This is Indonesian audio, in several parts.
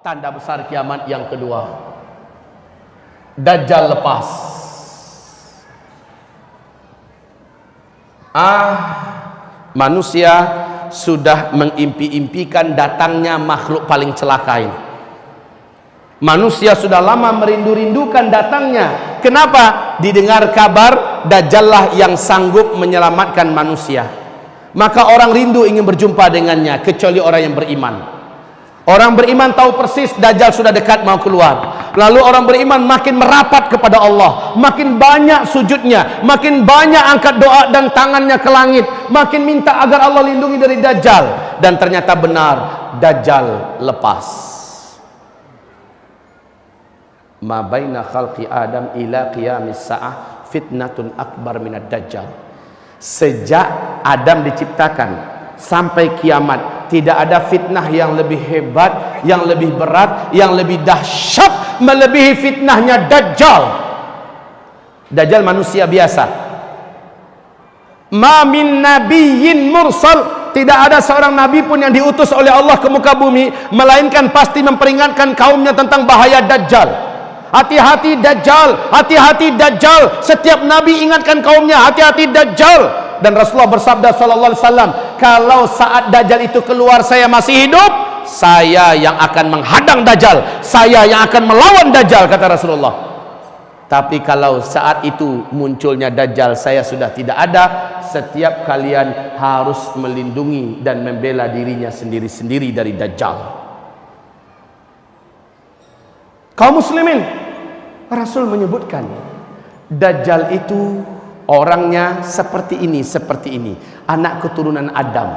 tanda besar kiamat yang kedua, Dajjal lepas. Manusia sudah mengimpi-impikan datangnya makhluk paling celaka ini. Manusia sudah lama merindu-rindukan datangnya. Kenapa? Didengar kabar Dajjal lah yang sanggup menyelamatkan manusia. Maka orang rindu ingin berjumpa dengannya, kecuali orang yang beriman. Orang beriman tahu persis Dajjal sudah dekat mau keluar. Lalu orang beriman makin merapat kepada Allah, makin banyak sujudnya, makin banyak angkat doa dan tangannya ke langit, makin minta agar Allah lindungi dari Dajjal. Dan ternyata benar, Dajjal lepas. Ma baina khalqi Adam ila qiyamis sa'ah fitnatun akbar minad Dajjal. Sejak Adam diciptakan sampai kiamat, tidak ada fitnah yang lebih hebat, yang lebih berat, yang lebih dahsyat melebihi fitnahnya Dajjal. Dajjal manusia biasa. Ma min nabiyyin mursal, tidak ada seorang nabi pun yang diutus oleh Allah ke muka bumi melainkan pasti memperingatkan kaumnya tentang bahaya Dajjal. Hati-hati Dajjal, hati-hati Dajjal. Setiap nabi ingatkan kaumnya, hati-hati Dajjal. Dan Rasulullah bersabda sallallahu alaihi wasallam, kalau saat Dajjal itu keluar saya masih hidup, saya yang akan menghadang Dajjal, saya yang akan melawan Dajjal, kata Rasulullah. Tapi kalau saat itu munculnya Dajjal, saya sudah tidak ada. Setiap kalian harus melindungi dan membela dirinya sendiri-sendiri dari Dajjal. Kaum muslimin, Rasul menyebutkan Dajjal itu orangnya seperti ini, anak keturunan Adam.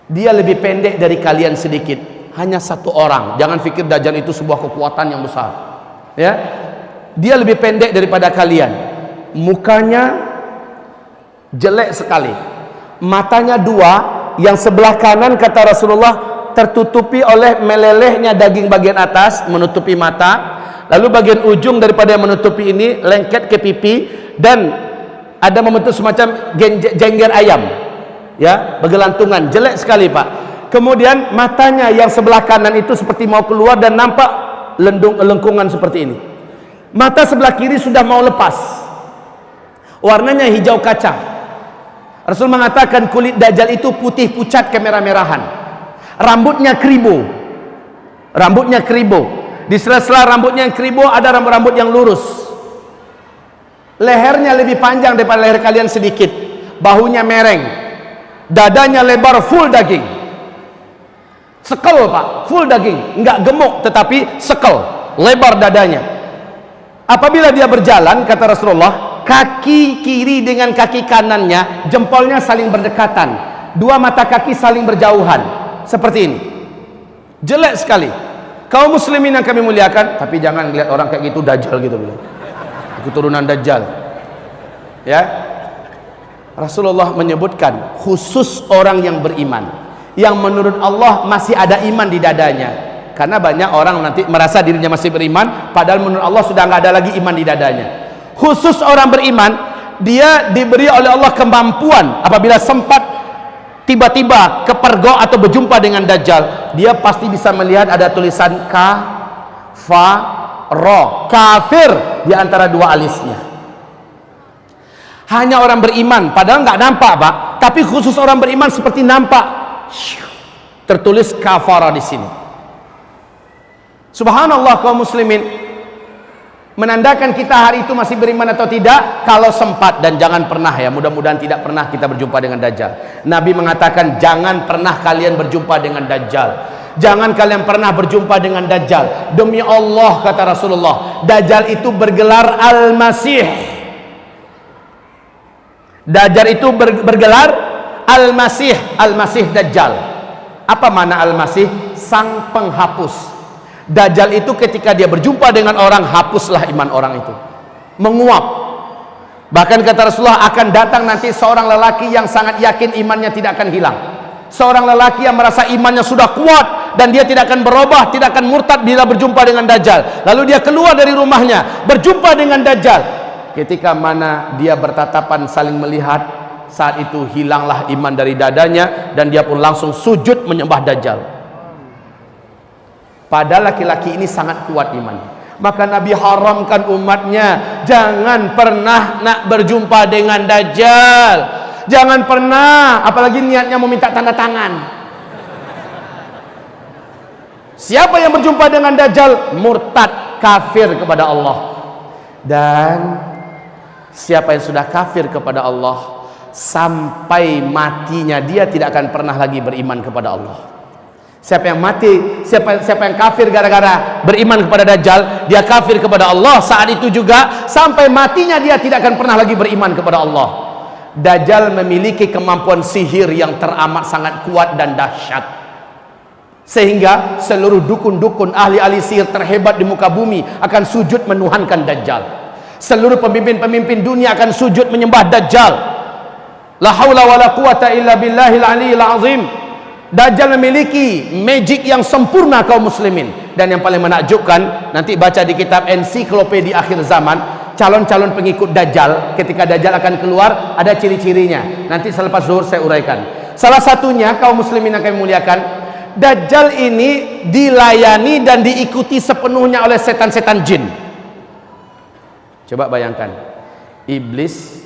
Dia lebih pendek dari kalian sedikit, hanya satu orang. Jangan fikir Dajjal itu sebuah kekuatan yang besar, ya. Dia lebih pendek daripada kalian. Mukanya jelek sekali, matanya dua, yang sebelah kanan kata Rasulullah tertutupi oleh melelehnya daging bagian atas menutupi mata, lalu bagian ujung daripada yang menutupi ini lengket ke pipi dan ada membentuk semacam jengger ayam, ya, bergelantungan, jelek sekali Pak. Kemudian matanya yang sebelah kanan itu seperti mau keluar dan nampak lengkungan seperti ini. Mata sebelah kiri sudah mau lepas, warnanya hijau kaca. Rasul mengatakan kulit Dajjal itu putih pucat kemerah-merahan. Rambutnya keribu, di sela-sela rambutnya yang keribu ada rambut-rambut yang lurus. Lehernya lebih panjang daripada leher kalian sedikit, bahunya mereng, dadanya lebar, full daging, sekel Pak, full daging, enggak gemuk tetapi sekel, lebar dadanya. Apabila dia berjalan, kata Rasulullah, kaki kiri dengan kaki kanannya, jempolnya saling berdekatan, dua mata kaki saling berjauhan. Seperti ini, jelek sekali. Kaum muslimin yang kami muliakan, tapi jangan lihat orang kayak gitu Dajjal gitu, keturunan Dajjal, ya. Rasulullah menyebutkan khusus orang yang beriman, yang menurut Allah masih ada iman di dadanya. Karena banyak orang nanti merasa dirinya masih beriman, padahal menurut Allah sudah nggak ada lagi iman di dadanya. Khusus orang beriman, dia diberi oleh Allah kemampuan apabila sempat tiba-tiba kepergok atau berjumpa dengan Dajjal, dia pasti bisa melihat ada tulisan kafir, kafir di antara dua alisnya. Hanya orang beriman, padahal nggak nampak Pak, tapi khusus orang beriman seperti nampak tertulis kafara di sini. Subhanallah kaum muslimin, menandakan kita hari itu masih beriman atau tidak kalau sempat, dan jangan pernah, ya, mudah-mudahan tidak pernah kita berjumpa dengan Dajjal. Nabi mengatakan jangan pernah kalian berjumpa dengan Dajjal, jangan kalian pernah berjumpa dengan Dajjal. Demi Allah kata Rasulullah, Dajjal itu bergelar Al-Masih. Dajjal itu bergelar Al-Masih, Al-Masih Dajjal. Apa makna Al-Masih? Sang penghapus. Dajjal itu ketika dia berjumpa dengan orang, hapuslah iman orang itu, menguap. Bahkan kata Rasulullah, akan datang nanti seorang lelaki yang sangat yakin imannya tidak akan hilang, seorang lelaki yang merasa imannya sudah kuat dan dia tidak akan berubah, tidak akan murtad bila berjumpa dengan Dajjal. Lalu dia keluar dari rumahnya, berjumpa dengan Dajjal. Ketika mana dia bertatapan saling melihat, saat itu hilanglah iman dari dadanya dan dia pun langsung sujud menyembah Dajjal. Padahal laki-laki ini sangat kuat iman. Maka Nabi haramkan umatnya jangan pernah nak berjumpa dengan Dajjal. Jangan pernah, apalagi niatnya mau minta tanda tangan. Siapa yang berjumpa dengan Dajjal murtad, kafir kepada Allah. Dan siapa yang sudah kafir kepada Allah sampai matinya dia tidak akan pernah lagi beriman kepada Allah. Siapa yang mati, siapa yang kafir gara-gara beriman kepada Dajjal, dia kafir kepada Allah saat itu juga, sampai matinya dia tidak akan pernah lagi beriman kepada Allah. Dajjal memiliki kemampuan sihir yang teramat sangat kuat dan dahsyat, sehingga seluruh dukun-dukun ahli-ahli sihir terhebat di muka bumi akan sujud menuhankan Dajjal. Seluruh pemimpin-pemimpin dunia akan sujud menyembah Dajjal. La haula wala quwata illa billahil aliyil azim. Dajjal memiliki magic yang sempurna kaum muslimin. Dan yang paling menakjubkan, nanti baca di kitab ensiklopedia akhir zaman, calon-calon pengikut Dajjal ketika Dajjal akan keluar ada ciri-cirinya. Nanti selepas zuhur saya uraikan. Salah satunya kaum muslimin yang kami muliakan, Dajjal ini dilayani dan diikuti sepenuhnya oleh setan-setan jin. Coba bayangkan, iblis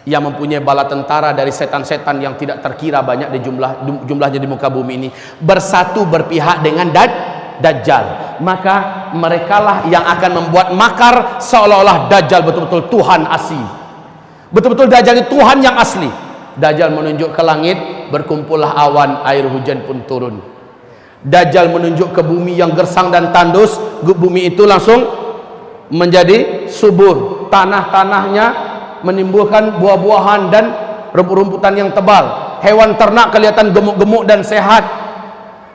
yang mempunyai bala tentara dari setan-setan yang tidak terkira banyak di jumlahnya di muka bumi ini bersatu berpihak dengan Dajjal. Maka merekalah yang akan membuat makar seolah-olah Dajjal betul-betul Tuhan asli. Betul-betul Dajjal itu Tuhan yang asli. Dajjal menunjuk ke langit, berkumpullah awan, air hujan pun turun. Dajjal menunjuk ke bumi yang gersang dan tandus, bumi itu langsung menjadi subur. Tanah-tanahnya menimbulkan buah-buahan dan rumput-rumputan yang tebal. Hewan ternak kelihatan gemuk-gemuk dan sehat.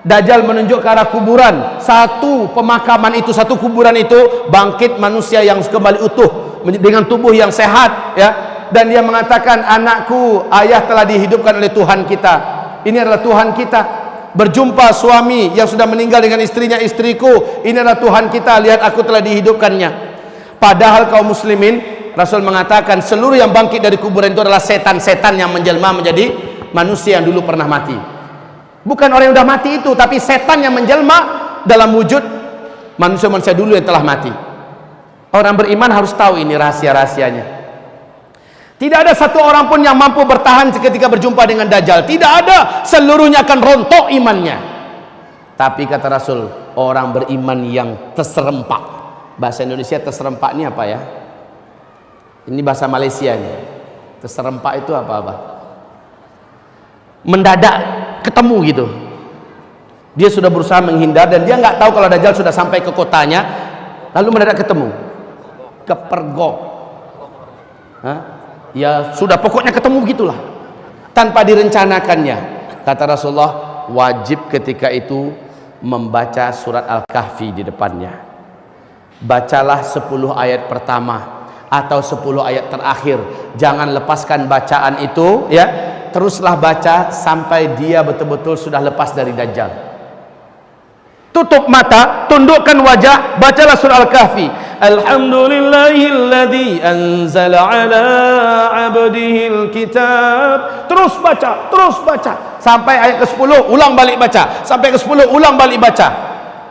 Dajjal menunjuk ke arah kuburan. Satu pemakaman itu, satu kuburan itu bangkit manusia yang kembali utuh dengan tubuh yang sehat, ya. Dan dia mengatakan, anakku, ayah telah dihidupkan oleh Tuhan kita. Ini adalah Tuhan kita. Berjumpa suami yang sudah meninggal dengan istrinya, istriku, ini adalah Tuhan kita, lihat aku telah dihidupkannya. Padahal kaum muslimin, Rasul mengatakan seluruh yang bangkit dari kuburan itu adalah setan-setan yang menjelma menjadi manusia yang dulu pernah mati. Bukan orang yang sudah mati itu, tapi setan yang menjelma dalam wujud manusia-manusia dulu yang telah mati. Orang beriman harus tahu ini rahasia-rahasianya. Tidak ada satu orang pun yang mampu bertahan ketika berjumpa dengan Dajjal. Tidak ada, seluruhnya akan rontok imannya. Tapi kata Rasul, orang beriman yang terserempak. Bahasa Indonesia terserempak ini apa ya? Ini bahasa Malaysia nih. Terserempak itu apa-apa? Mendadak ketemu gitu. Dia sudah berusaha menghindar dan dia nggak tahu kalau Dajjal sudah sampai ke kotanya, lalu mendadak ketemu. Kepergok. Hah? Ya sudah, pokoknya ketemu gitulah. Tanpa direncanakannya. Kata Rasulullah, wajib ketika itu membaca surat Al-Kahfi di depannya. Bacalah 10 ayat pertama atau 10 ayat terakhir. Jangan lepaskan bacaan itu, ya. Teruslah baca sampai dia betul-betul sudah lepas dari Dajjal. Tutup mata, tundukkan wajah, bacalah surah Al-Kahfi. Alhamdulillahilladzi anzala ala abdihil kitab. Terus baca sampai ayat ke-10, ulang balik baca. Sampai ke-10, ulang balik baca.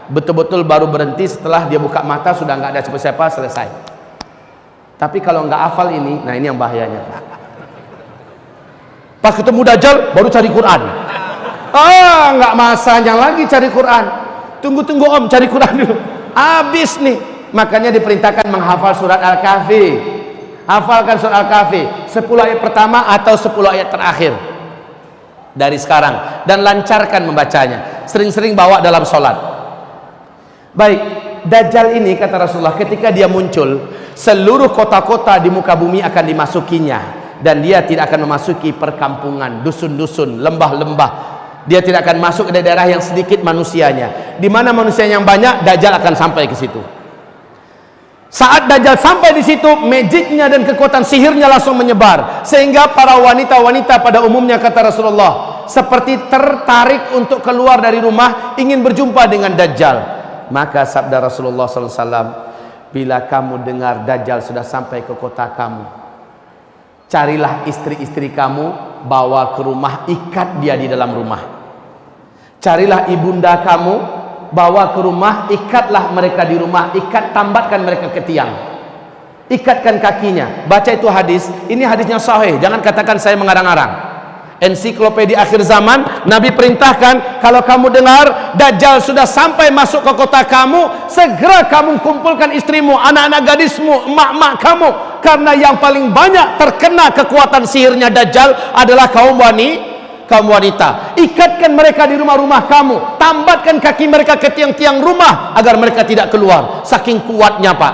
Betul-betul baru berhenti setelah dia buka mata sudah nggak ada siapa-siapa, selesai. Tapi kalau nggak hafal ini, nah ini yang bahayanya. Pas ketemu Dajjal baru cari Quran. Nggak masanya lagi cari Quran. Tunggu om, cari Quran dulu. Habis nih. Makanya diperintahkan menghafal surat Al-Kahfi. Hafalkan surat Al-Kahfi 10 ayat pertama atau 10 ayat terakhir dari sekarang, dan lancarkan membacanya. Sering-sering bawa dalam sholat. Baik, Dajjal ini kata Rasulullah ketika dia muncul, seluruh kota-kota di muka bumi akan dimasukinya, dan dia tidak akan memasuki perkampungan, dusun-dusun, lembah-lembah. Dia tidak akan masuk ke daerah yang sedikit manusianya. Di mana manusia yang banyak, Dajjal akan sampai ke situ. Saat Dajjal sampai di situ, magicnya dan kekuatan sihirnya langsung menyebar, sehingga para wanita-wanita pada umumnya kata Rasulullah seperti tertarik untuk keluar dari rumah ingin berjumpa dengan Dajjal. Maka sabda Rasulullah SAW, bila kamu dengar Dajjal sudah sampai ke kota kamu, carilah istri-istri kamu, bawa ke rumah, ikat dia di dalam rumah. Carilah ibunda kamu, bawa ke rumah, ikatlah mereka di rumah, tambatkan mereka ke tiang, ikatkan kakinya. Baca itu hadis, ini hadisnya sahih, jangan katakan saya mengarang-arang. Ensiklopedia akhir zaman, Nabi perintahkan, kalau kamu dengar Dajjal sudah sampai masuk ke kota kamu, segera kamu kumpulkan istrimu, anak-anak gadismu, emak-emak kamu, karena yang paling banyak terkena kekuatan sihirnya Dajjal adalah kaum wanita. Ikatkan mereka di rumah-rumah kamu, tambatkan kaki mereka ke tiang-tiang rumah agar mereka tidak keluar. Saking kuatnya, Pak.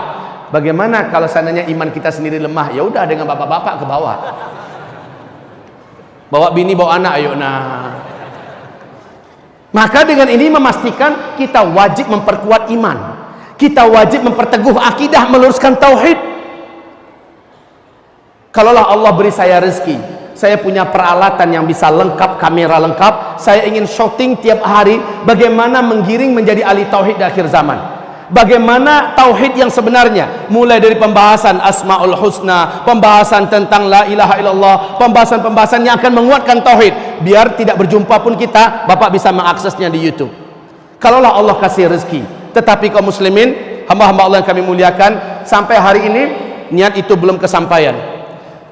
Bagaimana kalau seandainya iman kita sendiri lemah? Ya udah, dengan bapak-bapak ke bawah, bawa bini, bawa anak, ayo. Nah, maka dengan ini memastikan kita wajib memperkuat iman, kita wajib memperteguh akidah, meluruskan tauhid. Kalaulah Allah beri saya rezeki, saya punya peralatan yang bisa lengkap, kamera lengkap, saya ingin syuting tiap hari bagaimana menggiring menjadi ahli tauhid di akhir zaman. Bagaimana tauhid yang sebenarnya, mulai dari pembahasan Asmaul Husna, pembahasan tentang la ilaha illallah, pembahasan-pembahasan yang akan menguatkan tauhid, biar tidak berjumpa pun kita, Bapak bisa mengaksesnya di YouTube. Kalaulah Allah kasih rezeki. Tetapi kaum muslimin, hamba-hamba Allah yang kami muliakan, sampai hari ini niat itu belum kesampaian.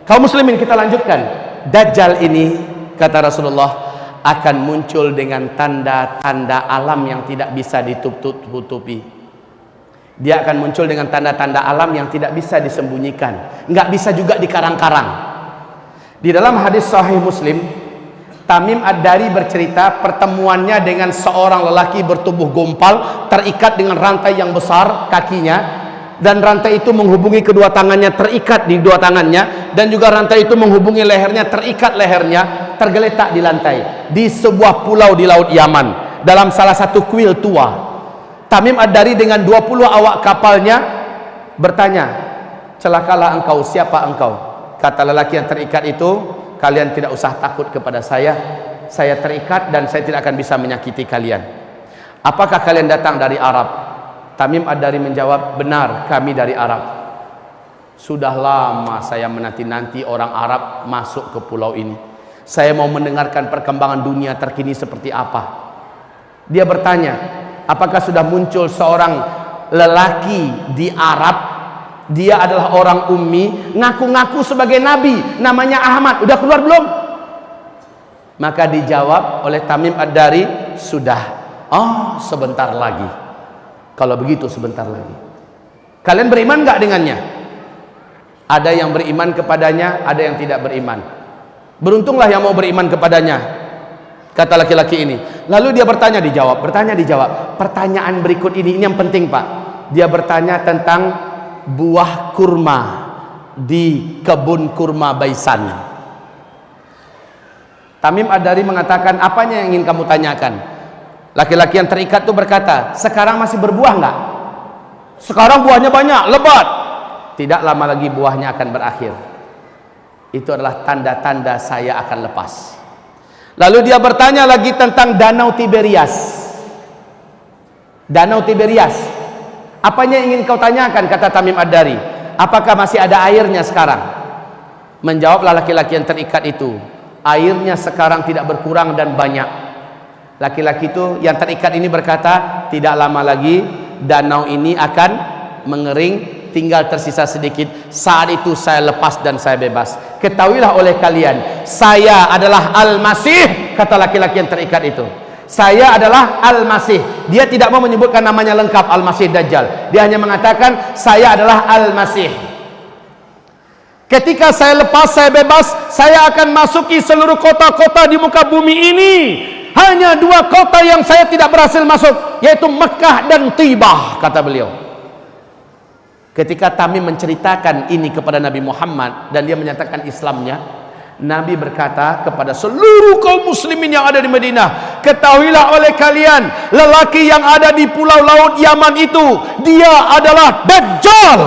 Kaum muslimin, kita lanjutkan. Dajjal ini, kata Rasulullah, akan muncul dengan tanda-tanda alam yang tidak bisa ditutupi. Dia akan muncul dengan tanda-tanda alam yang tidak bisa disembunyikan, nggak bisa juga dikarang-karang. Di dalam hadis sahih Muslim, Tamim Ad-Dari bercerita pertemuannya dengan seorang lelaki bertubuh gompal, terikat dengan rantai yang besar kakinya, dan rantai itu menghubungi kedua tangannya, terikat di dua tangannya, dan juga rantai itu menghubungi lehernya, terikat lehernya, tergeletak di lantai di sebuah pulau di Laut Yaman, dalam salah satu kuil tua. Tamim Ad-Dari dengan 20 awak kapalnya bertanya, celakalah engkau, siapa engkau? Kata lelaki yang terikat itu, kalian tidak usah takut kepada saya terikat dan saya tidak akan bisa menyakiti kalian. Apakah kalian datang dari Arab? Tamim Ad-Dari menjawab, benar, kami dari Arab. Sudah lama saya menanti-nanti orang Arab masuk ke pulau ini. Saya mau mendengarkan perkembangan dunia terkini seperti apa. Dia bertanya, apakah sudah muncul seorang lelaki di Arab? Dia adalah orang ummi, ngaku-ngaku sebagai nabi, namanya Ahmad. Udah keluar belum? Maka dijawab oleh Tamim Ad-Dari, sudah. Oh, sebentar lagi. Kalau begitu sebentar lagi. Kalian beriman gak dengannya? Ada yang beriman kepadanya, ada yang tidak beriman. Beruntunglah yang mau beriman kepadanya, kata laki-laki ini. Lalu dia bertanya dijawab. Pertanyaan berikut ini yang penting, Pak. Dia bertanya tentang buah kurma di kebun kurma Baisan. Tamim Ad-Dari mengatakan, apanya yang ingin kamu tanyakan? Laki-laki yang terikat itu berkata, sekarang masih berbuah enggak? Sekarang buahnya banyak, lebat. Tidak lama lagi buahnya akan berakhir. Itu adalah tanda-tanda saya akan lepas. Lalu dia bertanya lagi tentang Danau Tiberias. Danau Tiberias, apanya yang ingin kau tanyakan? Kata Tamim Ad-Dari, apakah masih ada airnya sekarang? Menjawablah laki-laki yang terikat itu, airnya sekarang tidak berkurang dan banyak. Laki-laki itu yang terikat ini berkata, tidak lama lagi danau ini akan mengering, tinggal tersisa sedikit. Saat itu saya lepas dan saya bebas. Ketahuilah oleh kalian, saya adalah Al-Masih, kata laki-laki yang terikat itu. Saya adalah Al-Masih. Dia tidak mau menyebutkan namanya lengkap, Al-Masih Dajjal. Dia hanya mengatakan, saya adalah Al-Masih. Ketika saya lepas, saya bebas, saya akan masuki seluruh kota-kota di muka bumi ini. Hanya 2 kota yang saya tidak berhasil masuk, yaitu Mekah dan Tibah, kata beliau. Ketika Tamim menceritakan ini kepada Nabi Muhammad dan dia menyatakan Islamnya, Nabi berkata kepada seluruh kaum muslimin yang ada di Madinah, ketahuilah oleh kalian, lelaki yang ada di pulau Laut Yaman itu, dia adalah Dajjal.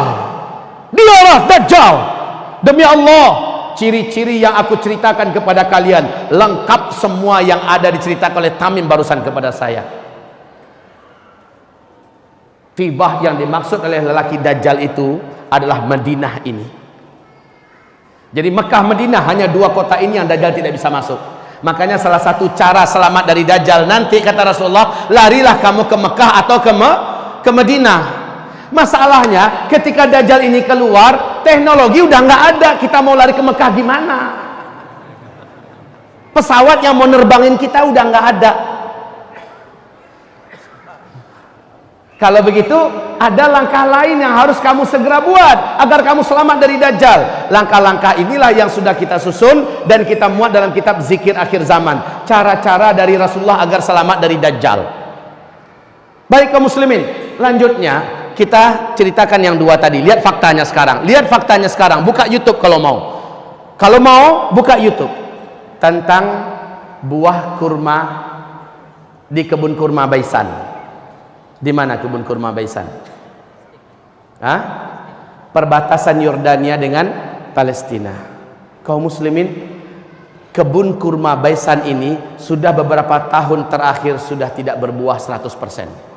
Dialah Dajjal. Demi Allah, ciri-ciri yang aku ceritakan kepada kalian lengkap semua yang ada diceritakan oleh Tamim barusan kepada saya. Tibah yang dimaksud oleh lelaki Dajjal itu adalah Madinah ini. Jadi Mekah Madinah hanya 2 kota ini yang Dajjal tidak bisa masuk. Makanya salah satu cara selamat dari Dajjal nanti, kata Rasulullah, larilah kamu ke Mekah atau ke Madinah. Masalahnya ketika Dajjal ini keluar, teknologi udah nggak ada. Kita mau lari ke Mekah gimana? Pesawat yang mau nerbangin kita udah nggak ada. Kalau begitu, ada langkah lain yang harus kamu segera buat agar kamu selamat dari Dajjal. Langkah-langkah inilah yang sudah kita susun dan kita muat dalam kitab Zikir Akhir Zaman. Cara-cara dari Rasulullah agar selamat dari Dajjal. Baik kaum muslimin, lanjutnya kita ceritakan yang dua tadi. Lihat faktanya sekarang. Lihat faktanya sekarang. Buka YouTube kalau mau. Kalau mau, buka YouTube. Tentang buah kurma di kebun kurma Baisan. Di mana kebun kurma Baisan? Hah? Perbatasan Yordania dengan Palestina. Kaum muslimin, kebun kurma Baisan ini sudah beberapa tahun terakhir sudah tidak berbuah 100%.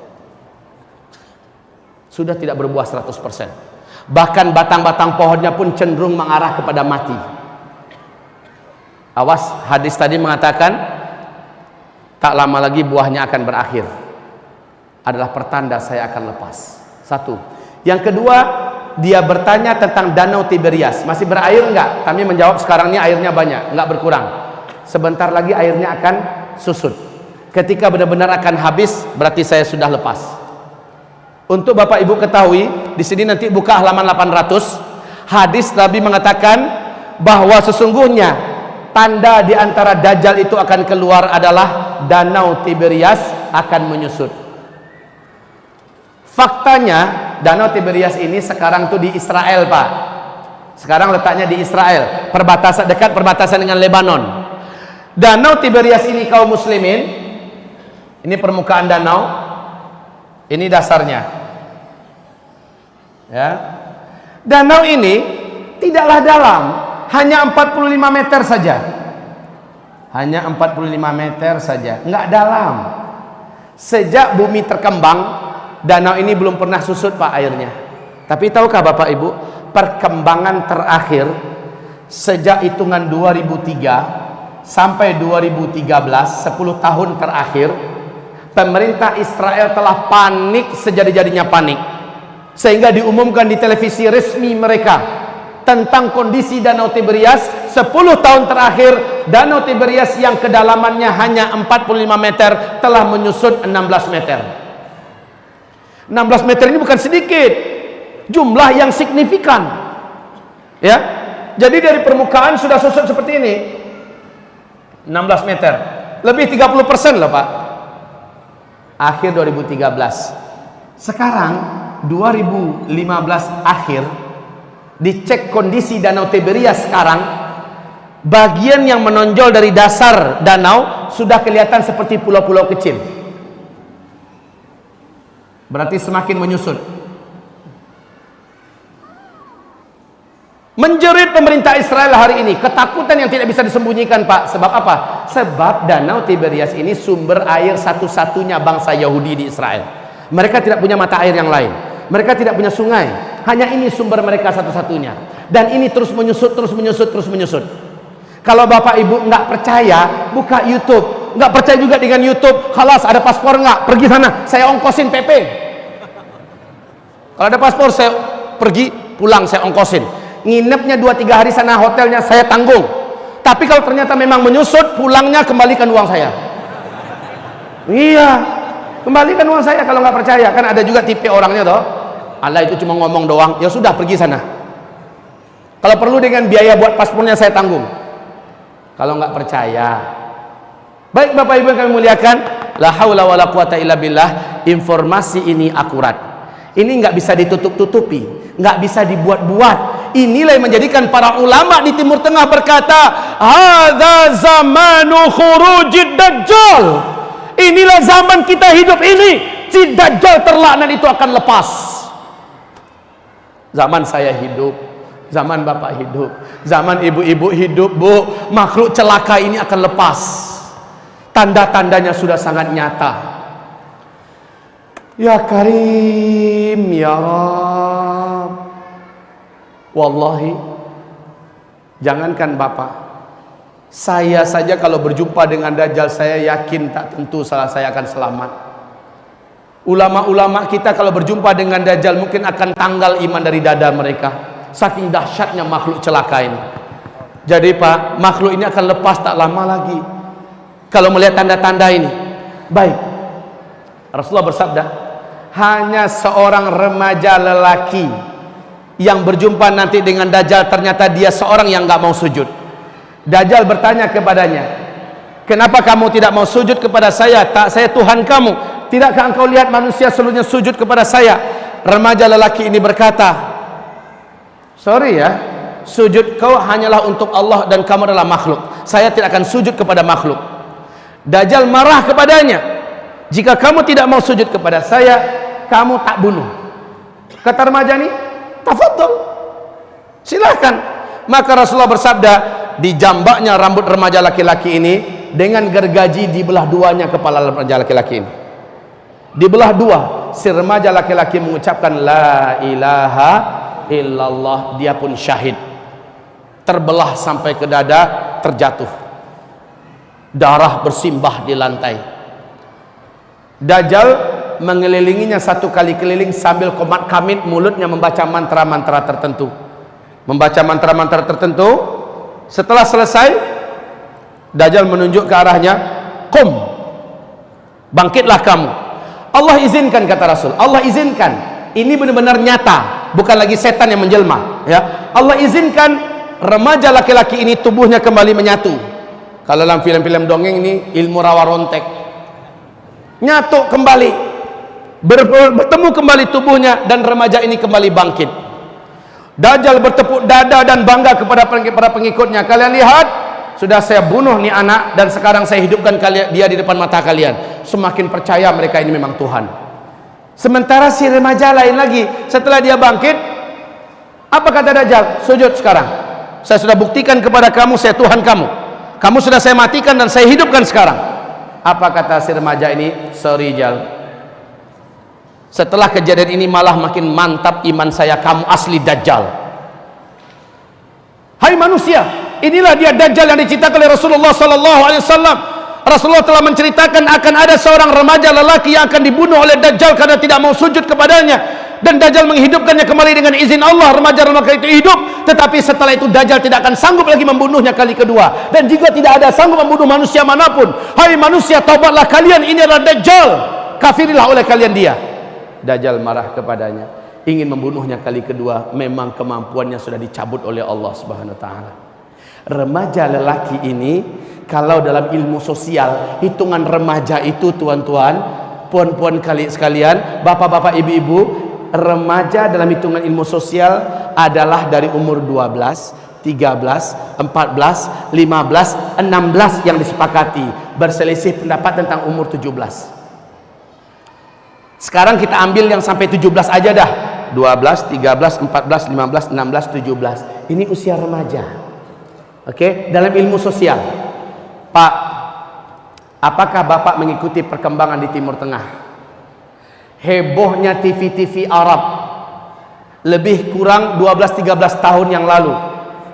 Sudah tidak berbuah 100%. Bahkan batang-batang pohonnya pun cenderung mengarah kepada mati. Awas, hadis tadi mengatakan tak lama lagi buahnya akan berakhir. Adalah pertanda saya akan lepas. Satu. Yang kedua, dia bertanya tentang Danau Tiberias. Masih berair enggak? Kami menjawab sekarang ini airnya banyak, enggak berkurang. Sebentar lagi airnya akan susut. Ketika benar-benar akan habis, berarti saya sudah lepas. Untuk Bapak Ibu ketahui, di sini nanti buka halaman 800. Hadis Nabi mengatakan bahwa sesungguhnya tanda di antara Dajjal itu akan keluar adalah Danau Tiberias akan menyusut. Faktanya Danau Tiberias ini sekarang tuh di Israel, Pak. Sekarang letaknya di Israel, perbatasan dekat perbatasan dengan Lebanon. Danau Tiberias ini kaum muslimin, ini permukaan danau, ini dasarnya. Ya. Danau ini tidaklah dalam, hanya 45 meter saja. Hanya 45 meter saja, enggak dalam. Sejak bumi terkembang, danau ini belum pernah susut, Pak, airnya. Tapi tahukah Bapak Ibu, perkembangan terakhir sejak hitungan 2003 sampai 2013, 10 tahun terakhir, pemerintah Israel telah panik sejadi-jadinya panik, sehingga diumumkan di televisi resmi mereka tentang kondisi Danau Tiberias. 10 tahun terakhir, Danau Tiberias yang kedalamannya hanya 45 meter telah menyusut 16 meter. 16 meter ini bukan sedikit, jumlah yang signifikan, ya. Jadi dari permukaan sudah susut seperti ini, 16 meter, lebih 30% loh, Pak. Akhir 2013. Sekarang 2015 akhir, dicek kondisi Danau Tiberias sekarang, bagian yang menonjol dari dasar danau sudah kelihatan seperti pulau-pulau kecil. Berarti semakin menyusut. Menjerit pemerintah Israel hari ini, ketakutan yang tidak bisa disembunyikan, Pak. Sebab apa? Sebab Danau Tiberias ini sumber air satu-satunya bangsa Yahudi di Israel. Mereka tidak punya mata air yang lain. Mereka tidak punya sungai. Hanya ini sumber mereka satu-satunya. Dan ini terus menyusut, terus menyusut, terus menyusut. Kalau Bapak Ibu nggak percaya, buka YouTube. Nggak percaya juga dengan YouTube, khalas, ada paspor nggak? Pergi sana, saya ongkosin PP. Kalau ada paspor, saya pergi, pulang, saya ongkosin. Nginepnya 2-3 hari sana, hotelnya saya tanggung. Tapi kalau ternyata memang menyusut, pulangnya kembalikan uang saya. Iya, kembalikan uang saya kalau nggak percaya. Kan ada juga tipe orangnya toh, Allah itu cuma ngomong doang, ya sudah pergi sana. Kalau perlu dengan biaya buat paspornya saya tanggung. Kalau nggak percaya. Baik Bapak Ibu yang kami muliakan, la haula wala quwata illa billah, informasi ini akurat. Ini nggak bisa ditutup-tutupi, nggak bisa dibuat-buat. Inilah yang menjadikan para ulama di Timur Tengah berkata, hadza zamanu khurujid dajjal. Inilah zaman kita hidup ini, si dajjal terlaknat itu akan lepas. Zaman saya hidup, zaman Bapak hidup, zaman ibu-ibu hidup, Bu, makhluk celaka ini akan lepas. Tanda-tandanya sudah sangat nyata. Ya Karim, ya Rab. Wallahi, jangankan Bapak, Saya saja kalau berjumpa dengan Dajjal, saya yakin tak tentu salah saya akan selamat. Ulama-ulama kita kalau berjumpa dengan Dajjal mungkin akan tanggal iman dari dada mereka, saking dahsyatnya makhluk celaka ini. Jadi Pak, makhluk ini akan lepas tak lama lagi kalau melihat tanda-tanda ini. Baik, Rasulullah bersabda, hanya seorang remaja lelaki yang berjumpa nanti dengan Dajjal, ternyata dia seorang yang gak mau sujud. Dajjal bertanya kepadanya, kenapa kamu tidak mau sujud kepada saya? Tak, saya Tuhan kamu. Tidakkah engkau lihat manusia seluruhnya sujud kepada saya? Remaja lelaki ini berkata, sorry ya, sujud kau hanyalah untuk Allah dan kamu adalah makhluk. Saya tidak akan sujud kepada makhluk. Dajjal marah kepadanya, jika kamu tidak mau sujud kepada saya, kamu tak bunuh. Kata remaja ini, tafadhol, silahkan. Maka Rasulullah bersabda, dijambaknya rambut remaja laki-laki ini dengan gergaji, dibelah duanya kepala remaja laki-laki ini, dibelah dua. Si remaja laki-laki mengucapkan la ilaha illallah, dia pun syahid, terbelah sampai ke dada, terjatuh, darah bersimbah di lantai. Dajjal mengelilinginya satu kali keliling sambil komat kamit, mulutnya membaca mantra-mantra tertentu, membaca mantra-mantra tertentu. Setelah selesai, Dajjal menunjuk ke arahnya, qum, bangkitlah kamu. Allah izinkan, kata Rasul, Allah izinkan. Ini benar-benar nyata, bukan lagi setan yang menjelma, ya. Allah izinkan remaja laki-laki ini tubuhnya kembali menyatu. Kalau dalam film-film dongeng ini ilmu rawa rontek, nyatu kembali, bertemu kembali tubuhnya, dan remaja ini kembali bangkit. Dajjal bertepuk dada dan bangga kepada para pengikutnya, kalian lihat, sudah saya bunuh nih anak dan sekarang saya hidupkan dia di depan mata kalian. Semakin percaya mereka ini memang Tuhan. Sementara si remaja lain lagi, setelah dia bangkit, apa kata Dajjal? Sujud sekarang, saya sudah buktikan kepada kamu saya Tuhan kamu, kamu sudah saya matikan dan saya hidupkan sekarang. Apa kata si remaja ini? Sorry Jal, setelah kejadian ini malah makin mantap iman saya, kamu asli Dajjal. Hai manusia, inilah dia Dajjal yang diceritakan oleh Rasulullah SAW. Rasulullah telah menceritakan akan ada seorang remaja lelaki yang akan dibunuh oleh Dajjal karena tidak mau sujud kepadanya, dan Dajjal menghidupkannya kembali dengan izin Allah. Remaja-remaja itu hidup, tetapi setelah itu Dajjal tidak akan sanggup lagi membunuhnya kali kedua, dan juga tidak ada sanggup membunuh manusia manapun. Hai manusia, taubatlah kalian, ini adalah Dajjal, kafirilah oleh kalian dia. Dajjal marah kepadanya, ingin membunuhnya kali kedua. Memang kemampuannya sudah dicabut oleh Allah Subhanahu wa taala. Remaja lelaki ini, kalau dalam ilmu sosial, hitungan remaja itu tuan-tuan, puan-puan kali sekalian, bapak-bapak, ibu-ibu, remaja dalam hitungan ilmu sosial adalah dari umur 12, 13, 14, 15, 16 yang disepakati. Berselisih pendapat tentang umur 17. Sekarang kita ambil yang sampai 17 aja dah. 12, 13, 14, 15, 16, 17. Ini usia remaja. Oke, dalam ilmu sosial. Pak, apakah Bapak mengikuti perkembangan di Timur Tengah? Hebohnya TV-TV Arab lebih kurang 12-13 tahun yang lalu.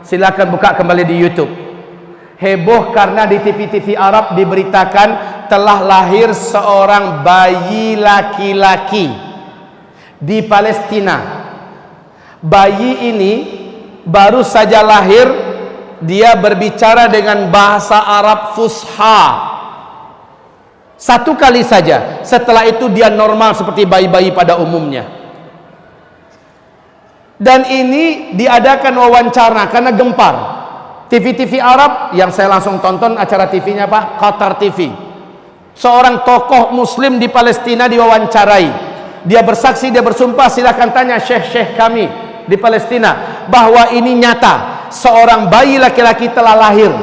Silakan buka kembali di YouTube. Heboh karena di TV-TV Arab diberitakan telah lahir seorang bayi laki-laki di Palestina. Bayi ini baru saja lahir, dia berbicara dengan bahasa Arab fusha. Satu kali saja, setelah itu dia normal seperti bayi-bayi pada umumnya. Dan ini diadakan wawancara karena gempar. TV-TV Arab yang saya langsung tonton acara TV-nya Pak, Qatar TV. Seorang tokoh muslim di Palestina diwawancarai. Dia bersaksi, dia bersumpah, silahkan tanya syekh-syekh kami di Palestina, bahwa ini nyata, seorang bayi laki-laki telah lahir,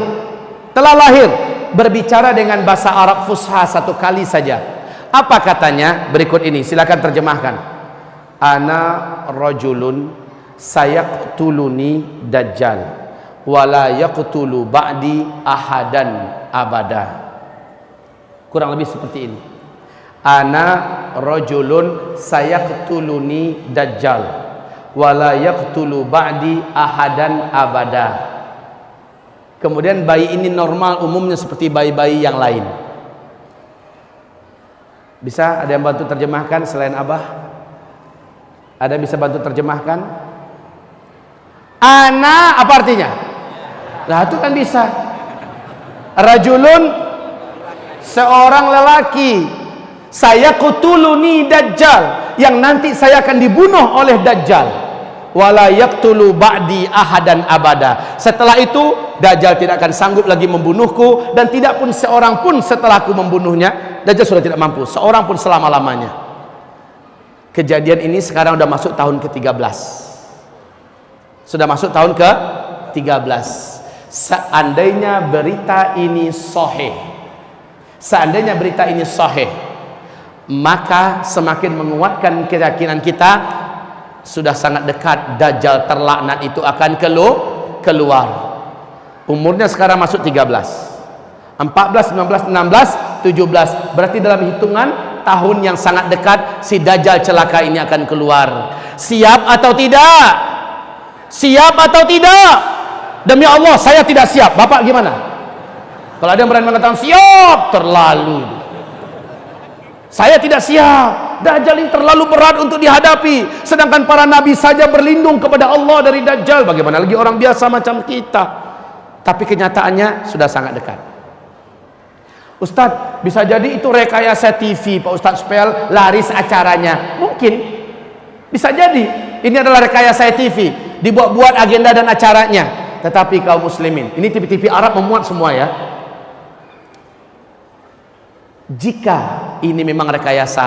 berbicara dengan bahasa Arab fusha satu kali saja. Apa katanya? Berikut ini, silahkan terjemahkan. Ana rajulun sayaqtuluni dajjal wala yaqtulu ba'di ahadan abada. Kurang lebih seperti ini. Ana rajulun sayaqtuluni dajjal wala yaqtulu ba'di ahadan abada. Kemudian bayi ini normal umumnya seperti bayi-bayi yang lain. Bisa ada yang bantu terjemahkan selain Abah? Ada yang bisa bantu terjemahkan? Ana apa artinya? Nah itu kan bisa. Rajulun, seorang lelaki. Saya kutuluni Dajjal, yang nanti saya akan dibunuh oleh Dajjal. Wala yaqtulu ba'di ahadan abada. Setelah itu Dajjal tidak akan sanggup lagi membunuhku, dan tidak pun seorang pun setelahku membunuhnya. Dajjal sudah tidak mampu, seorang pun selama-lamanya. Kejadian ini sekarang sudah masuk tahun ke-13. Sudah masuk tahun ke-13. Seandainya berita ini sahih, seandainya berita ini sahih, maka semakin menguatkan keyakinan kita sudah sangat dekat Dajjal terlaknat itu akan keluar. Umurnya sekarang masuk 13, 14, 19, 16, 17. Berarti dalam hitungan tahun yang sangat dekat si Dajjal celaka ini akan keluar. Siap atau tidak? Siap atau tidak? Demi Allah saya tidak siap. Bapak gimana? Kalau ada yang berani mengatakan siap, terlalu. Saya tidak siap. Dajjal ini terlalu berat untuk dihadapi. Sedangkan para nabi saja berlindung kepada Allah dari Dajjal. Bagaimana lagi orang biasa macam kita? Tapi kenyataannya sudah sangat dekat. Ustadz, bisa jadi itu rekayasa TV Pak Ustadz supaya laris acaranya. Mungkin. Bisa jadi. Ini adalah rekayasa TV. Dibuat-buat agenda dan acaranya. Tetapi kaum muslimin, ini TV-TV Arab memuat semua ya. Jika ini memang rekayasa,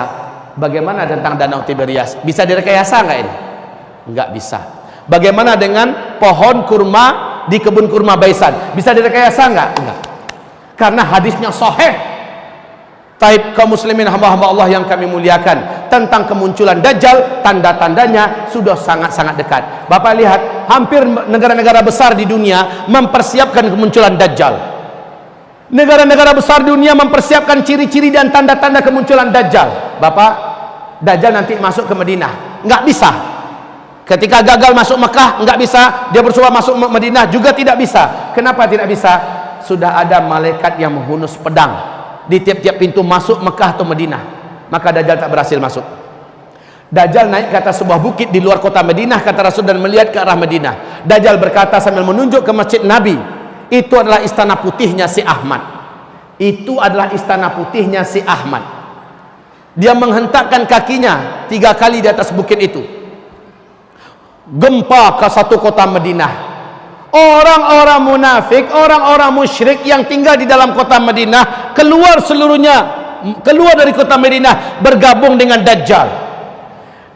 bagaimana tentang Danau Tiberias? Bisa direkayasa nggak ini? Nggak bisa. Bagaimana dengan pohon kurma di kebun kurma Baisan? Bisa direkayasa nggak? Enggak. Karena hadisnya sahih. Taib kaum muslimin hamba-hamba Allah yang kami muliakan, tentang kemunculan Dajjal, tanda-tandanya sudah sangat-sangat dekat. Bapak lihat, hampir negara-negara besar di dunia mempersiapkan kemunculan Dajjal. Negara-negara besar dunia mempersiapkan ciri-ciri dan tanda-tanda kemunculan Dajjal. Bapak, Dajjal nanti masuk ke Madinah, nggak bisa. Ketika gagal masuk Mekah, nggak bisa. Dia bersuara masuk Madinah juga tidak bisa. Kenapa tidak bisa? Sudah ada malaikat yang menghunus pedang di tiap-tiap pintu masuk Mekah atau Madinah. Maka Dajjal tak berhasil masuk. Dajjal naik ke atas sebuah bukit di luar kota Madinah, kata Rasul, dan melihat ke arah Madinah. Dajjal berkata sambil menunjuk ke masjid Nabi, itu adalah istana putihnya si Ahmad. Itu adalah istana putihnya si Ahmad. Dia menghentakkan kakinya 3 kali di atas bukit itu. Gempa ke satu kota Madinah. Orang-orang munafik, orang-orang musyrik yang tinggal di dalam kota Madinah keluar seluruhnya, keluar dari kota Madinah, bergabung dengan Dajjal.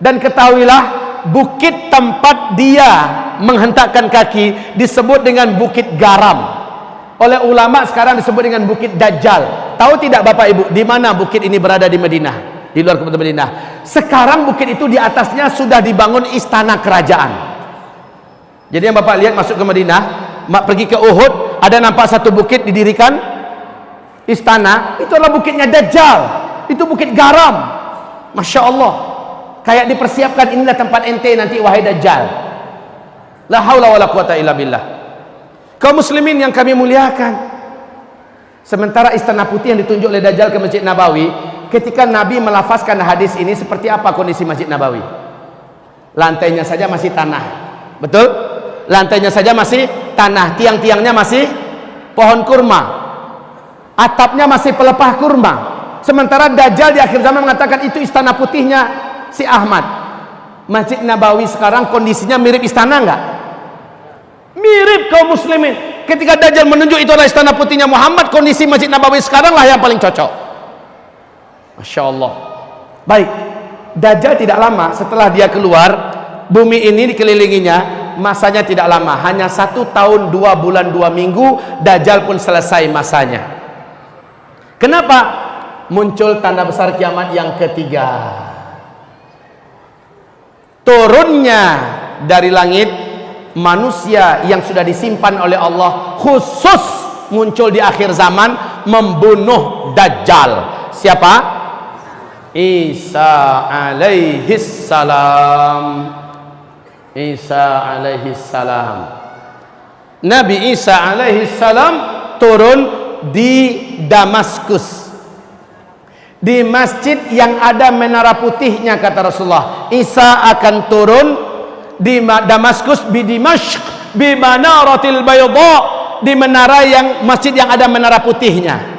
Dan ketahuilah, bukit tempat dia menghentakkan kaki disebut dengan Bukit Garam. Oleh ulama sekarang disebut dengan Bukit Dajjal. Tahu tidak Bapak Ibu, di mana bukit ini berada di Madinah? Di luar kota Madinah. Sekarang bukit itu di atasnya sudah dibangun istana kerajaan. Jadi yang Bapak lihat masuk ke Madinah, pergi ke Uhud, ada nampak satu bukit didirikan istana, itu adalah bukitnya Dajjal. Itu Bukit Garam. Masya Allah, kayak dipersiapkan, inilah tempat ente nanti wahai Dajjal. La haula wala quwata illa billah. Kaum muslimin yang kami muliakan, sementara istana putih yang ditunjuk oleh Dajjal ke Masjid Nabawi, ketika Nabi melafazkan hadis ini, seperti apa kondisi Masjid Nabawi? Lantainya saja masih tanah. Betul? Lantainya saja masih tanah, tiang-tiangnya masih pohon kurma, atapnya masih pelepah kurma. Sementara Dajjal di akhir zaman mengatakan itu istana putihnya si Ahmad. Masjid Nabawi sekarang kondisinya mirip istana enggak? Mirip kaum muslimin. Ketika Dajjal menunjuk itu adalah istana putihnya Muhammad, kondisi Masjid Nabawi sekarang lah yang paling cocok. Masya Allah. Baik, Dajjal tidak lama setelah dia keluar, bumi ini dikelilinginya. Masanya tidak lama, hanya 1 tahun 2 bulan 2 minggu Dajjal pun selesai masanya. Kenapa? Muncul tanda besar kiamat yang ketiga. Turunnya dari langit manusia yang sudah disimpan oleh Allah, khusus muncul di akhir zaman membunuh Dajjal. Siapa? Isa alaihis salam. Isa alaihi salam. Nabi Isa alaihi salam turun di Damaskus, di masjid yang ada menara putihnya, kata Rasulullah. Isa akan turun di Damaskus, bi Dimashq, bi manaratil bayda, di menara yang masjid yang ada menara putihnya.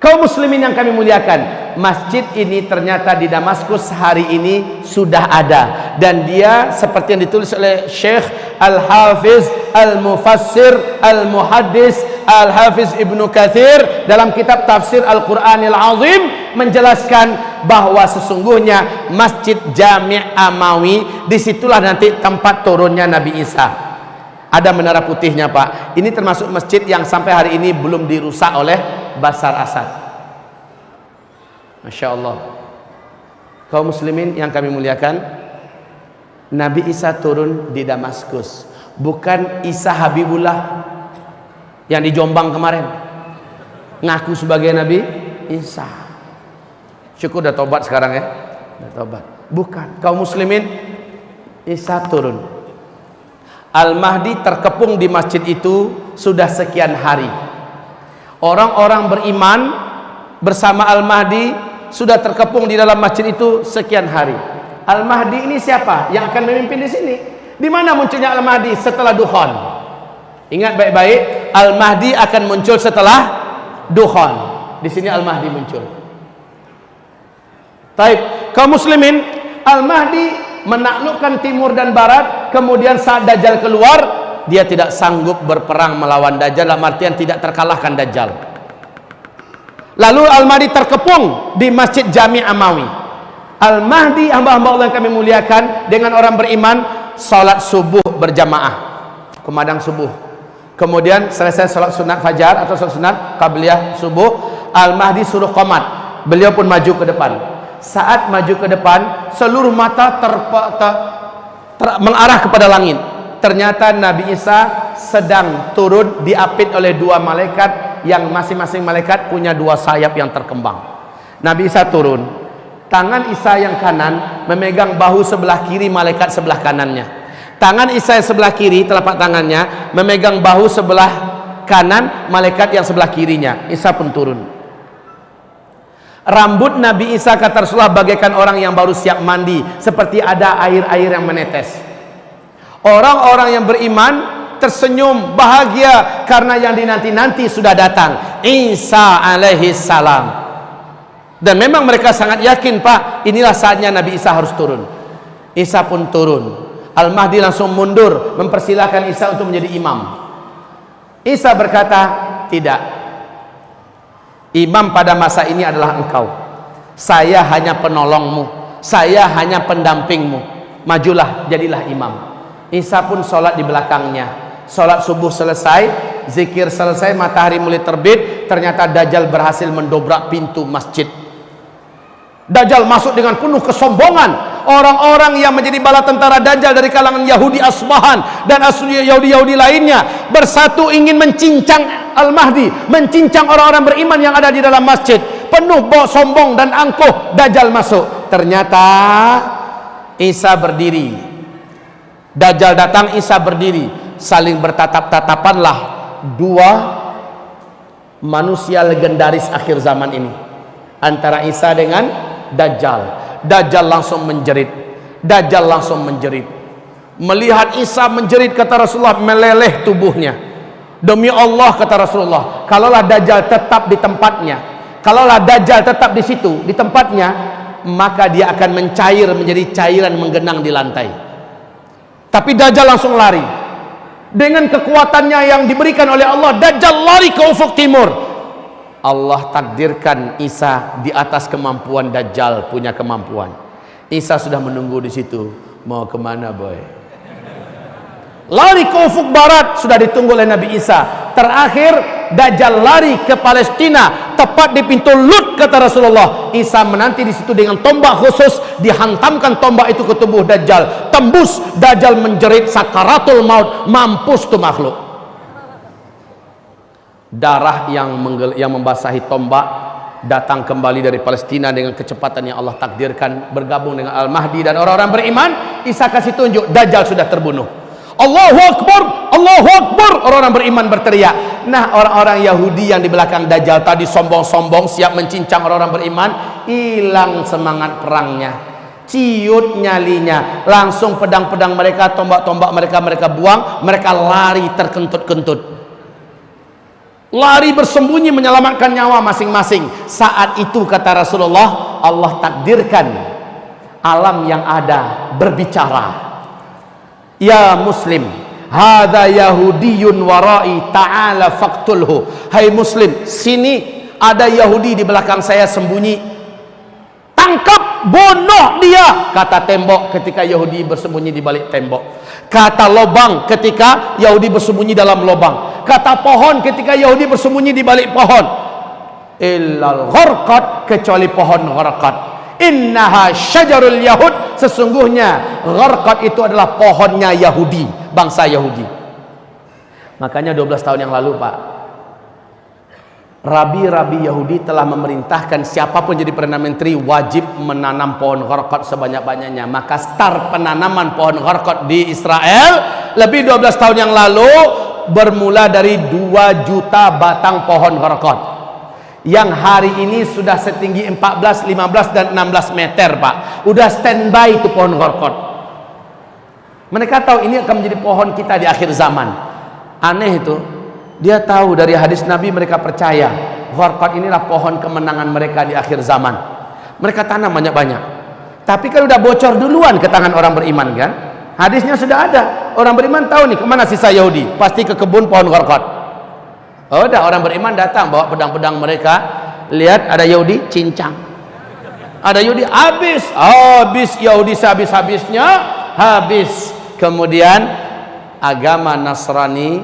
Kaum muslimin yang kami muliakan, masjid ini ternyata di Damaskus hari ini sudah ada, dan dia seperti yang ditulis oleh Syekh Al-Hafiz Al-Mufassir Al-Muhaddis Al-Hafiz Ibnu Katsir dalam kitab Tafsir Al-Qur'anil Azim menjelaskan bahwa sesungguhnya Masjid Jami' Amawi disitulah nanti tempat turunnya Nabi Isa. Ada menara putihnya, Pak. Ini termasuk masjid yang sampai hari ini belum dirusak oleh Bashar Assad. Masya Allah. Kaum muslimin yang kami muliakan, Nabi Isa turun di Damaskus, bukan Isa Habibullah yang di Jombang kemarin ngaku sebagai Nabi Isa. Syukur udah tobat sekarang ya, udah tobat. Bukan. Kaum muslimin, Isa turun. Al-Mahdi terkepung di masjid itu sudah sekian hari. Orang-orang beriman bersama Al-Mahdi sudah terkepung di dalam masjid itu sekian hari. Al-Mahdi ini siapa yang akan memimpin di sini? Di mana munculnya Al-Mahdi? Setelah Duhan. Ingat baik-baik, Al-Mahdi akan muncul setelah Duhan. Di sini Al-Mahdi muncul. Taib, kaum muslimin, Al-Mahdi menaklukkan timur dan barat. Kemudian saat Dajjal keluar, dia tidak sanggup berperang melawan Dajjal, dalam artian tidak terkalahkan Dajjal. Lalu Al-Mahdi terkepung di Masjid Jami' Amawi. Al-Mahdi, hamba-hamba Allah yang kami muliakan, dengan orang beriman salat subuh berjamaah, kumandang subuh. Kemudian selesai salat sunat fajar atau salat sunat qabliyah subuh, Al-Mahdi suruh qomat. Beliau pun maju ke depan. Saat maju ke depan, seluruh mata mengarah kepada langit. Ternyata Nabi Isa sedang turun diapit oleh dua malaikat yang masing-masing malaikat punya dua sayap yang terkembang. Nabi Isa turun, tangan Isa yang kanan memegang bahu sebelah kiri malaikat sebelah kanannya. Tangan Isa yang sebelah kiri, telapak tangannya memegang bahu sebelah kanan malaikat yang sebelah kirinya. Isa pun turun. Rambut Nabi Isa, kata Rasulullah, bagaikan orang yang baru siap mandi, seperti ada air-air yang menetes. Orang-orang yang beriman tersenyum bahagia karena yang dinanti-nanti sudah datang, Isa alaihi salam. Dan memang mereka sangat yakin, Pak, inilah saatnya Nabi Isa harus turun. Isa pun turun. Al-Mahdi langsung mundur, mempersilahkan Isa untuk menjadi imam. Isa berkata, tidak. Imam pada masa ini adalah engkau. Saya hanya penolongmu, saya hanya pendampingmu. Majulah, jadilah imam. Isa pun sholat di belakangnya. Sholat subuh selesai, zikir selesai, matahari mulai terbit. Ternyata Dajjal berhasil mendobrak pintu masjid. Dajjal masuk dengan penuh kesombongan. Orang-orang yang menjadi bala tentara Dajjal dari kalangan Yahudi Asbahan dan Yahudi-Yahudi lainnya bersatu ingin mencincang Al-Mahdi, mencincang orang-orang beriman yang ada di dalam masjid. Penuh bawa sombong dan angkuh, Dajjal masuk. Ternyata Isa berdiri. Dajjal datang, Isa berdiri. Saling bertatap-tatapanlah dua manusia legendaris akhir zaman ini, antara Isa dengan Dajjal. Dajjal langsung menjerit. Dajjal langsung menjerit. Melihat Isa menjerit, kata Rasulullah, meleleh tubuhnya. Demi Allah, kata Rasulullah, kalaulah Dajjal tetap di tempatnya, kalaulah Dajjal tetap di situ, di tempatnya, maka dia akan mencair menjadi cairan menggenang di lantai. Tapi Dajjal langsung lari. Dengan kekuatannya yang diberikan oleh Allah, Dajjal lari ke ufuk timur. Allah takdirkan Isa di atas kemampuan Dajjal punya kemampuan. Isa sudah menunggu di situ. Mau kemana, boy? Lari ke ufuk barat, sudah ditunggu oleh Nabi Isa. Terakhir Dajjal lari ke Palestina, tepat di pintu Lut, kata Rasulullah. Isa menanti di situ dengan tombak khusus, dihantamkan tombak itu ke tubuh Dajjal, tembus. Dajjal menjerit sakaratul maut, mampus tuh makhluk. Darah yang membasahi tombak datang kembali dari Palestina dengan kecepatan yang Allah takdirkan, bergabung dengan Al-Mahdi dan orang-orang beriman. Isa kasih tunjuk, Dajjal sudah terbunuh. Allahu Akbar, Allahu Akbar, orang-orang beriman berteriak. Nah, orang-orang Yahudi yang di belakang Dajjal tadi sombong-sombong siap mencincang orang-orang beriman, hilang semangat perangnya, ciut nyalinya, langsung pedang-pedang mereka, tombak-tombak mereka buang, mereka lari terkentut-kentut, lari bersembunyi menyelamatkan nyawa masing-masing. Saat itu kata Rasulullah, Allah takdirkan alam yang ada berbicara, ya muslim, hadza yahudiyyun warai ta'ala faqtulhu. Hai muslim, sini ada Yahudi di belakang saya sembunyi, tangkap, bunuh dia. Kata tembok ketika Yahudi bersembunyi di balik tembok. Kata lobang ketika Yahudi bersembunyi dalam lobang. Kata pohon ketika Yahudi bersembunyi di balik pohon. Illal gharqad, kecuali pohon gharqad. Innaha syajarul yahud, sesungguhnya gharqad itu adalah pohonnya Yahudi, bangsa Yahudi. Makanya 12 tahun yang lalu Pak, rabi-rabi Yahudi telah memerintahkan siapapun jadi Perdana Menteri wajib menanam pohon gharqad sebanyak-banyaknya. Maka start penanaman pohon gharqad di Israel lebih 12 tahun yang lalu bermula dari 2 juta batang pohon gharqad yang hari ini sudah setinggi 14, 15 dan 16 meter Pak. Udah standby itu pohon gharqad. Mereka tahu ini akan menjadi pohon kita di akhir zaman. Aneh itu, dia tahu dari hadis Nabi, mereka percaya gharqad inilah pohon kemenangan mereka di akhir zaman. Mereka tanam banyak-banyak, tapi kan udah bocor duluan ke tangan orang beriman kan. Hadisnya sudah ada, orang beriman tahu nih kemana sisa Yahudi, pasti ke kebun pohon gharqad. Oh, udah orang beriman datang bawa pedang-pedang mereka, lihat ada Yahudi, cincang, ada Yahudi, habis Yahudi sehabis-habisnya, habis. Kemudian agama Nasrani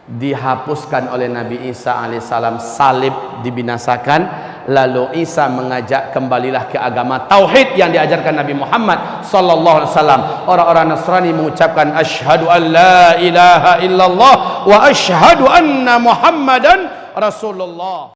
dihapuskan oleh Nabi Isa alaihissalam, salib dibinasakan, lalu Isa mengajak kembalilah ke agama tauhid yang diajarkan Nabi Muhammad sallallahu alaihi wasallam. Orang-orang Nasrani mengucapkan asyhadu an la ilaha illallah wa asyhadu anna Muhammadan Rasulullah.